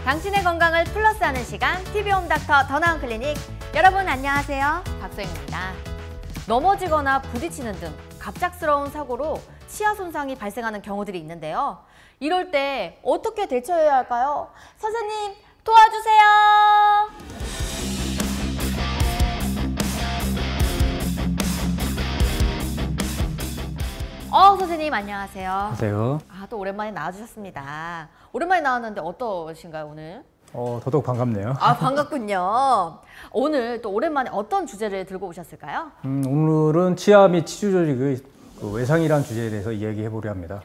당신의 건강을 플러스하는 시간 TV홈닥터 더 나은 클리닉. 여러분 안녕하세요, 박소영입니다. 넘어지거나 부딪히는 등 갑작스러운 사고로 치아 손상이 발생하는 경우들이 있는데요. 이럴 때 어떻게 대처해야 할까요? 선생님 도와주세요. 선생님 안녕하세요. 안녕하세요. 또 오랜만에 나와주셨습니다. 오랜만에 나왔는데 어떠신가요 오늘? 더더욱 반갑네요. 반갑군요. 오늘 또 오랜만에 어떤 주제를 들고 오셨을까요? 오늘은 치아 및 치주 조직의 외상이라는 주제에 대해서 이야기해 보려 합니다.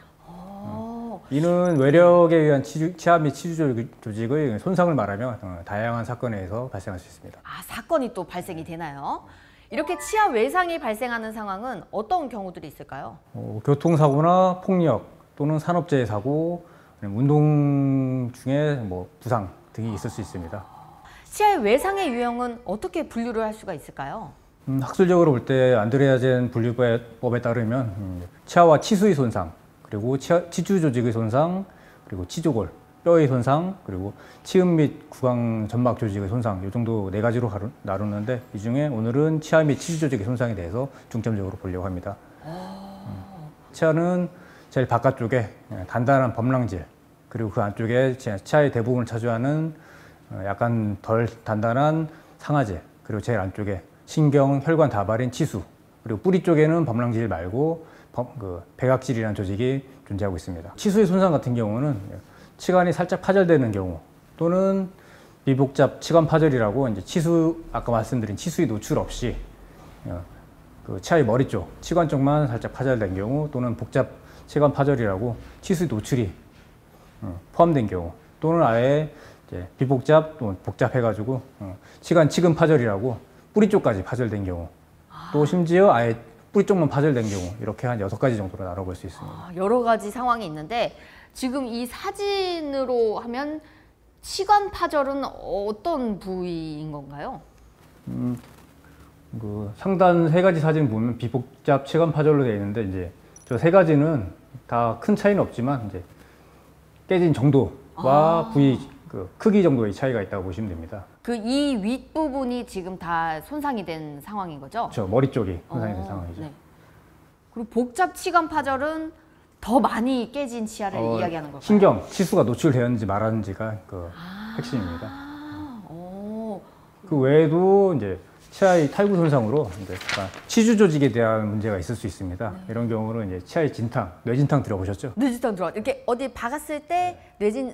이는 외력에 의한 치아 및 치주 조직의 손상을 말하며 다양한 사건에서 발생할 수 있습니다. 사건이 또 발생이 되나요? 이렇게 치아 외상이 발생하는 상황은 어떤 경우들이 있을까요? 교통사고나 폭력 또는 산업재해 사고, 운동 중에 부상 등이 있을 수 있습니다. 치아의 외상의 유형은 어떻게 분류를 할 수가 있을까요? 학술적으로 볼 때 안드레아젠 분류법에 따르면 치아와 치수의 손상, 그리고 치주 조직의 손상, 그리고 치조골, 뼈의 손상, 그리고 치음 및 구강 점막 조직의 손상, 이 정도 네 가지로 나누는데, 이 중에 오늘은 치아 및 치주 조직의 손상에 대해서 중점적으로 보려고 합니다. 치아는 제일 바깥쪽에 단단한 범랑질, 그리고 그 안쪽에 치아의 대부분을 차지하는 약간 덜 단단한 상아제, 그리고 제일 안쪽에 신경, 혈관 다발인 치수, 그리고 뿌리 쪽에는 범랑질 말고 백악질이라는 조직이 존재하고 있습니다. 치수의 손상 같은 경우는 치관이 살짝 파절되는 경우, 또는 비복잡 치관 파절이라고 아까 말씀드린 치수의 노출 없이 치아의 머리 쪽, 치관 쪽만 살짝 파절된 경우, 또는 복잡 치관 파절이라고 치수의 노출이 포함된 경우, 또는 아예 비복잡 또는 복잡해가지고 치근 파절이라고 뿌리 쪽까지 파절된 경우, 또 심지어 아예 뿌리 쪽만 파절된 경우, 이렇게 한 6가지 정도로 나눠볼 수 있습니다. 여러 가지 상황이 있는데, 지금 이 사진으로 하면 치관 파절은 어떤 부위인 건가요? 상단 3가지 사진 보면 비복잡 치관 파절로 되어 있는데, 저 3가지는 다 큰 차이는 없지만 깨진 정도와 부위 크기 정도의 차이가 있다고 보시면 됩니다. 이 윗부분이 지금 다 손상이 된 상황인 거죠? 그렇죠. 머리 쪽이 손상이 된 상황이죠. 네. 그리고 복잡 치관 파절은 더 많이 깨진 치아를 이야기하는 걸까요? 신경, 치수가 노출되었는지 말았는지가 핵심입니다. 그 외에도 치아의 탈구 손상으로 치주 조직에 대한 문제가 있을 수 있습니다. 이런 경우는 치아의 진탕, 뇌진탕 들어보셨죠? 뇌진탕 이렇게 어디 박았을 때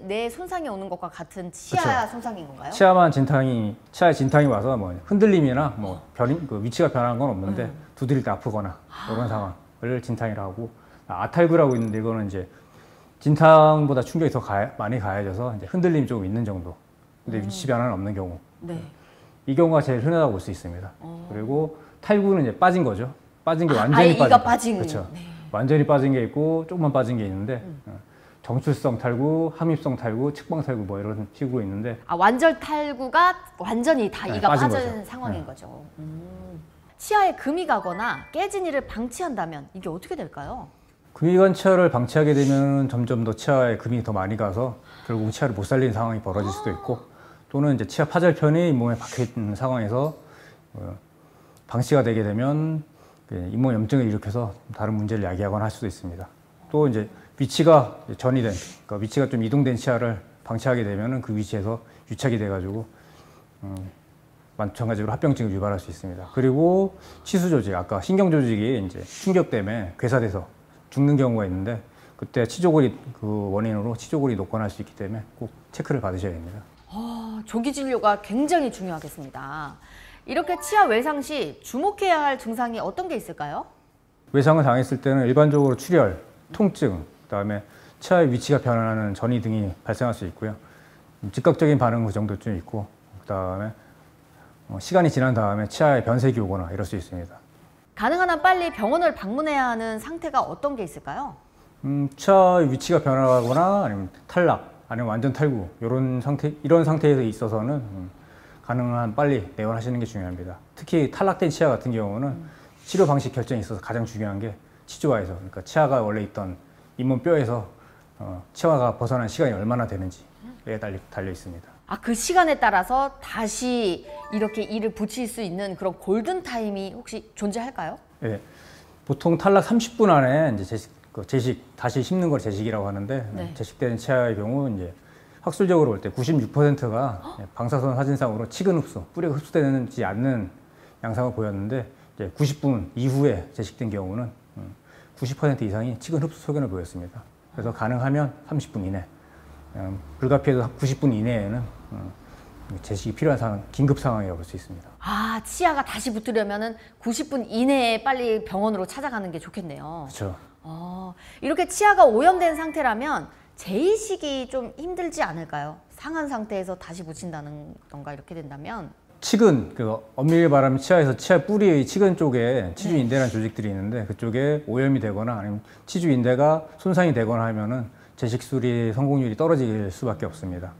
뇌 손상이 오는 것과 같은 치아 그렇죠. 손상인 건가요? 치아의 진탕이 와서 흔들림이나 위치가 변한 건 없는데 두드릴 때 아프거나 이런 상황을 진탕이라고 하고, 아탈구라고 있는데, 이거는 진탕보다 충격이 더 많이 가해져서 흔들림이 조금 있는 정도, 근데 위치 변화는 없는 경우, 이 경우가 제일 흔하다고 볼 수 있습니다. 그리고 탈구는 빠진 거죠. 빠진 게 완전히 빠진 거. 그렇죠. 완전히 빠진 게 있고 조금만 빠진 게 있는데, 정출성 탈구, 함입성 탈구, 측방 탈구 이런 식으로 있는데, 완전 탈구가 완전히 다 이가 빠진 상황인 거죠. 치아에 금이 가거나 깨진 이를 방치한다면 이게 어떻게 될까요? 금이 간 치아를 방치하게 되면 점점 더 치아에 금이 더 많이 가서 결국 치아를 못 살리는 상황이 벌어질 수도 있고, 또는 치아 파절편이 잇몸에 박혀 있는 상황에서 방치가 되게 되면 잇몸 염증을 일으켜서 다른 문제를 야기하거나 할 수도 있습니다. 또 위치가 전이 된, 위치가 좀 이동된 치아를 방치하게 되면 그 위치에서 유착이 돼가지고 마찬가지로 합병증을 유발할 수 있습니다. 그리고 치수 조직, 아까 신경 조직이 충격 때문에 괴사돼서 죽는 경우가 있는데, 그때 치조골이 원인으로 치조골이 녹건할 수 있기 때문에 꼭 체크를 받으셔야 됩니다. 조기 진료가 굉장히 중요하겠습니다. 이렇게 치아 외상 시 주목해야 할 증상이 어떤 게 있을까요? 외상을 당했을 때는 일반적으로 출혈, 통증, 그다음에 치아의 위치가 변하는 전이 등이 발생할 수 있고요. 즉각적인 반응 그 정도 좀 있고, 그다음에 시간이 지난 다음에 치아에 변색이 오거나 이럴 수 있습니다. 가능한 한 빨리 병원을 방문해야 하는 상태가 어떤 게 있을까요? 치아의 위치가 변하거나 아니면 탈락, 아니면 완전 탈구, 이런 상태에 있어서는 가능한 빨리 내원하시는 게 중요합니다. 특히 탈락된 치아 같은 경우는 치료 방식 결정에 있어서 가장 중요한 게 치주화에서, 그러니까 치아가 원래 있던 잇몸 뼈에서 치아가 벗어난 시간이 얼마나 되는지, 달려 있습니다. 아, 그 시간에 따라서 다시 이렇게 이를 붙일 수 있는 그런 골든 타임이 혹시 존재할까요? 예, 보통 탈락 30분 안에 이제 제식 다시 심는 걸 제식이라고 하는데 네. 제식된 치아의 경우 이제 학술적으로 볼 때 96%가 방사선 사진상으로 치근 흡수, 뿌리가 흡수되지 않는 양상을 보였는데 이제 90분 이후에 제식된 경우는 90% 이상이 치근 흡수 소견을 보였습니다. 그래서 가능하면 30분 이내, 불가피해도 90분 이내에는 제식이 필요한 상황, 긴급 상황이라고 볼 수 있습니다. 아, 치아가 다시 붙으려면은 90분 이내에 빨리 병원으로 찾아가는 게 좋겠네요. 그렇죠. 이렇게 치아가 오염된 상태라면 재이식이 좀 힘들지 않을까요? 상한 상태에서 다시 붙인다는 건가 이렇게 된다면? 치근, 엄밀히 말하면 치아에서 치아 뿌리의 치근 쪽에 치주인대라는 조직들이 있는데 그쪽에 오염이 되거나 아니면 치주인대가 손상이 되거나 하면은 재식술이 성공률이 떨어질 수밖에 없습니다.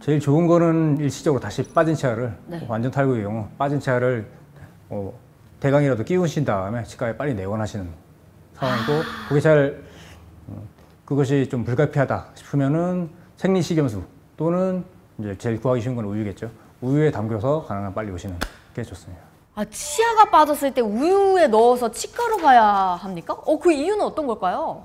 제일 좋은 거는 일시적으로 다시 빠진 치아를 완전 탈구의 경우 빠진 치아를 대강이라도 끼우신 다음에 치과에 빨리 내원하시는 상황이고 그것이 좀 불가피하다 싶으면은 생리식염수 또는 이제 제일 구하기 쉬운 건 우유겠죠. 우유에 담겨서 가능한 빨리 오시는 게 좋습니다. 아, 치아가 빠졌을 때 우유에 넣어서 치과로 가야 합니까? 그 이유는 어떤 걸까요?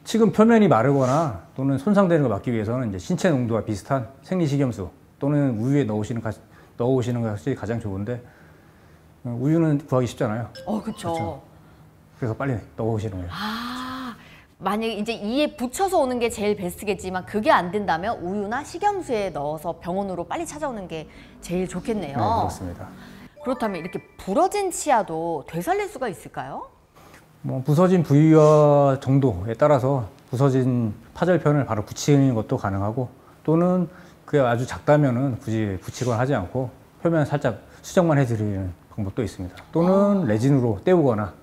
치근 표면이 마르거나 또는 손상되는 걸 막기 위해서는 이제 신체 농도와 비슷한 생리식염수 또는 우유에 넣으시는 것이 가장 좋은데 우유는 구하기 쉽잖아요. 그렇죠. 그래서 빨리 넣으시는 거예요. 만약에 이제 이에 붙여서 오는 게 제일 베스트겠지만 그게 안 된다면 우유나 식염수에 넣어서 병원으로 빨리 찾아오는 게 제일 좋겠네요. 네, 그렇습니다. 그렇다면 이렇게 부러진 치아도 되살릴 수가 있을까요? 부서진 부위와 정도에 따라서 부서진 파절편을 바로 붙이는 것도 가능하고 또는 그게 아주 작다면은 굳이 붙이거나 하지 않고 표면 살짝 수정만 해드리는 방법도 있습니다. 또는 레진으로 때우거나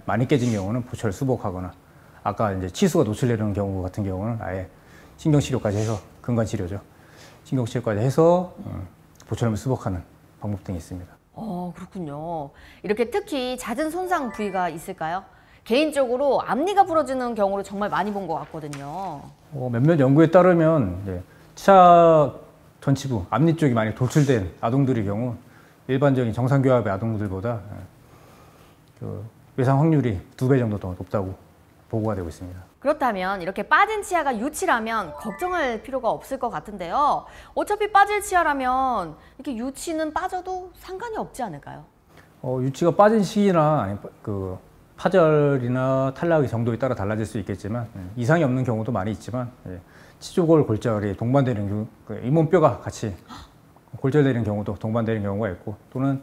많이 깨진 경우는 보철 수복하거나 아까 이제 치수가 노출되는 경우 같은 경우는 아예 신경치료까지 해서 근관치료죠. 신경치료까지 해서 보철염을 수복하는 방법 등이 있습니다. 그렇군요. 이렇게 특히 잦은 손상 부위가 있을까요? 개인적으로 앞니가 부러지는 경우를 정말 많이 본 것 같거든요. 몇몇 연구에 따르면 이제 치아 전치부, 앞니 쪽이 많이 돌출된 아동들의 경우 일반적인 정상교합의 아동들보다 외상 확률이 2배 정도 더 높다고 보고가 되고 있습니다. 그렇다면 이렇게 빠진 치아가 유치라면 걱정할 필요가 없을 것 같은데요. 어차피 빠질 치아라면 이렇게 유치는 빠져도 상관이 없지 않을까요? 유치가 빠진 시기나 아니면 파절이나 탈락의 정도에 따라 달라질 수 있겠지만 이상이 없는 경우도 많이 있지만 치조골 골절이 동반되는 경우 잇몸뼈가 같이 골절되는 경우도 동반되는 경우가 있고 또는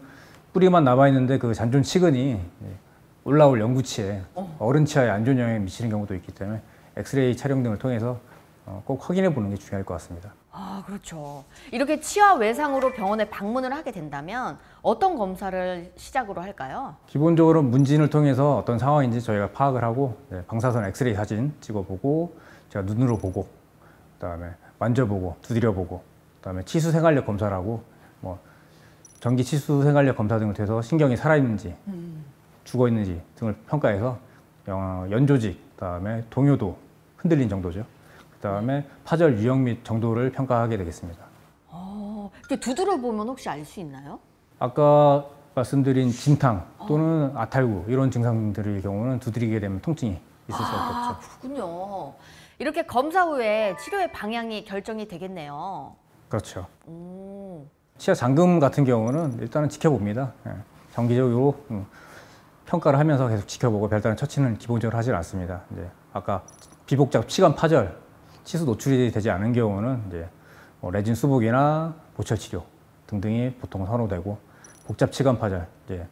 뿌리만 남아있는데 그 잔존 치근이 올라올 영구치에 어른 치아에 안 좋은 영향을 미치는 경우도 있기 때문에 엑스레이 촬영 등을 통해서 꼭 확인해 보는 게 중요할 것 같습니다. 그렇죠. 이렇게 치아 외상으로 병원에 방문을 하게 된다면 어떤 검사를 시작으로 할까요? 기본적으로 문진을 통해서 어떤 상황인지 저희가 파악을 하고 방사선 엑스레이 사진 찍어보고 제가 눈으로 보고 그다음에 만져보고 두드려보고 그다음에 치수 생활력 검사를 하고 전기 치수 생활력 검사 등을 통해서 신경이 살아있는지 죽어있는지 등을 평가해서 연조직, 그다음에 동요도 흔들린 정도죠. 그다음에 파절 유형 및 정도를 평가하게 되겠습니다. 이렇게 두드려 보면 혹시 알 수 있나요? 아까 말씀드린 진탕 또는 아탈구 이런 증상들의 경우는 두드리게 되면 통증이 있을 수밖에 없죠. 그렇군요. 이렇게 검사 후에 치료의 방향이 결정이 되겠네요. 그렇죠. 치아 잠금 같은 경우는 일단은 지켜봅니다. 정기적으로 평가를 하면서 계속 지켜보고 별다른 처치는 기본적으로 하지 않습니다. 이제 아까 비복잡 치관 파절, 치수 노출이 되지 않은 경우는 이제 레진 수복이나 보철 치료 등등이 보통 선호되고 복잡 치관 파절, 이제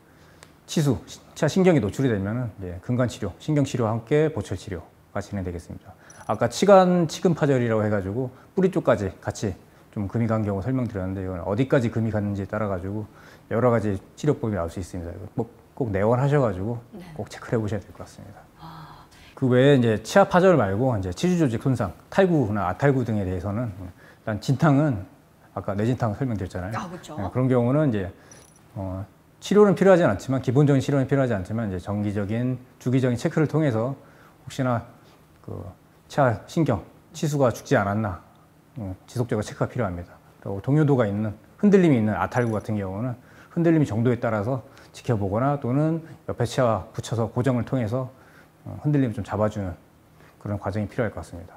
치수, 치아 신경이 노출이 되면은 이제 근관 치료, 신경 치료와 함께 보철 치료가 진행되겠습니다. 아까 치근 파절이라고 해가지고 뿌리 쪽까지 같이 좀 금이 간 경우 설명드렸는데 이건 어디까지 금이 갔는지에 따라 가지고 여러 가지 치료법이 나올 수 있습니다. 꼭 내원하셔가지고 꼭 체크를 해보셔야 될 것 같습니다. 그 외에 이제 치아 파절 말고 이제 치주 조직 손상, 탈구나 아탈구 등에 대해서는 일단 진탕은 아까 뇌진탕 설명드렸잖아요. 그렇죠. 그런 경우는 이제 치료는 필요하지 않지만 기본적인 치료는 필요하지 않지만 이제 정기적인 주기적인 체크를 통해서 혹시나 그 치아 신경 치수가 죽지 않았나 지속적으로 체크가 필요합니다. 그리고 동요도가 있는 흔들림이 있는 아탈구 같은 경우는 흔들림이 정도에 따라서 지켜보거나 또는 옆에 치아 붙여서 고정을 통해서 흔들림을 좀 잡아주는 그런 과정이 필요할 것 같습니다.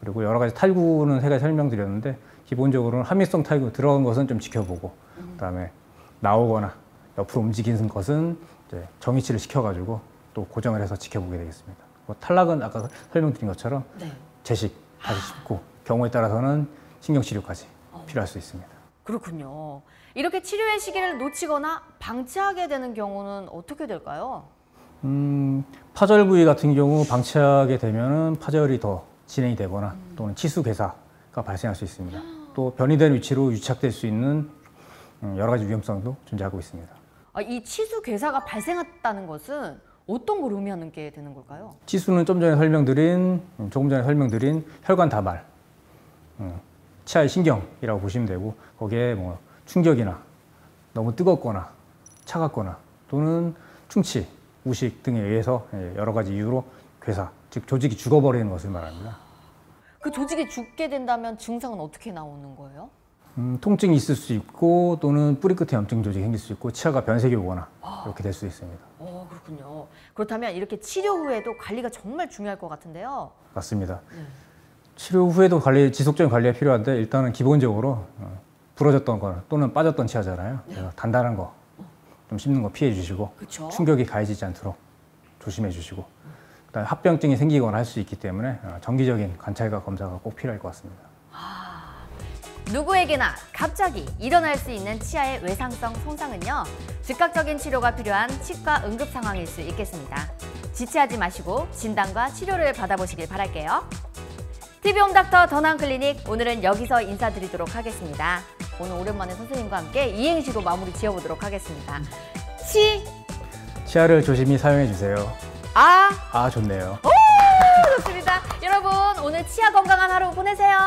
그리고 여러 가지 탈구는 세 가지 설명드렸는데 기본적으로는 함유성 탈구 들어간 것은 좀 지켜보고 그다음에 나오거나 옆으로 움직이는 것은 이제 정위치를 시켜가지고 또 고정을 해서 지켜보게 되겠습니다. 탈락은 아까 설명드린 것처럼 네. 재식 다시 짚고 경우에 따라서는 신경치료까지 필요할 수 있습니다. 그렇군요. 이렇게 치료의 시기를 놓치거나 방치하게 되는 경우는 어떻게 될까요? 파절 부위 같은 경우 방치하게 되면은 파절이 더 진행이 되거나 또는 치수 괴사가 발생할 수 있습니다. 또 변이된 위치로 유착될 수 있는 여러 가지 위험성도 존재하고 있습니다. 이 치수 괴사가 발생했다는 것은 어떤 걸 의미하는 게 되는 걸까요? 치수는 조금 전에 설명드린 혈관 다발, 치아의 신경이라고 보시면 되고 거기에 뭐 충격이나 너무 뜨겁거나 차갑거나 또는 충치, 우식 등에 의해서 여러 가지 이유로 괴사, 즉 조직이 죽어버리는 것을 말합니다. 그 조직이 죽게 된다면 증상은 어떻게 나오는 거예요? 통증이 있을 수 있고 또는 뿌리 끝에 염증 조직이 생길 수 있고 치아가 변색이 오거나 이렇게 될 수 있습니다. 그렇군요. 그렇다면 이렇게 치료 후에도 관리가 정말 중요할 것 같은데요. 맞습니다. 치료 후에도 지속적인 관리가 필요한데 일단은 기본적으로 부러졌던 거 또는 빠졌던 치아잖아요. 그래서 단단한 거 좀 씹는 거 피해 주시고 그쵸? 충격이 가해지지 않도록 조심해 주시고 그다음에 합병증이 생기거나 할 수 있기 때문에 정기적인 관찰과 검사가 꼭 필요할 것 같습니다. 누구에게나 갑자기 일어날 수 있는 치아의 외상성 손상은요, 즉각적인 치료가 필요한 치과 응급 상황일 수 있겠습니다. 지체하지 마시고 진단과 치료를 받아보시길 바랄게요. TV홈닥터 더나은클리닉, 오늘은 여기서 인사드리도록 하겠습니다. 오늘 오랜만에 선생님과 함께 이행시로 마무리 지어보도록 하겠습니다. 치아를 조심히 사용해 주세요. 좋네요. 좋습니다. 여러분, 오늘 치아 건강한 하루 보내세요.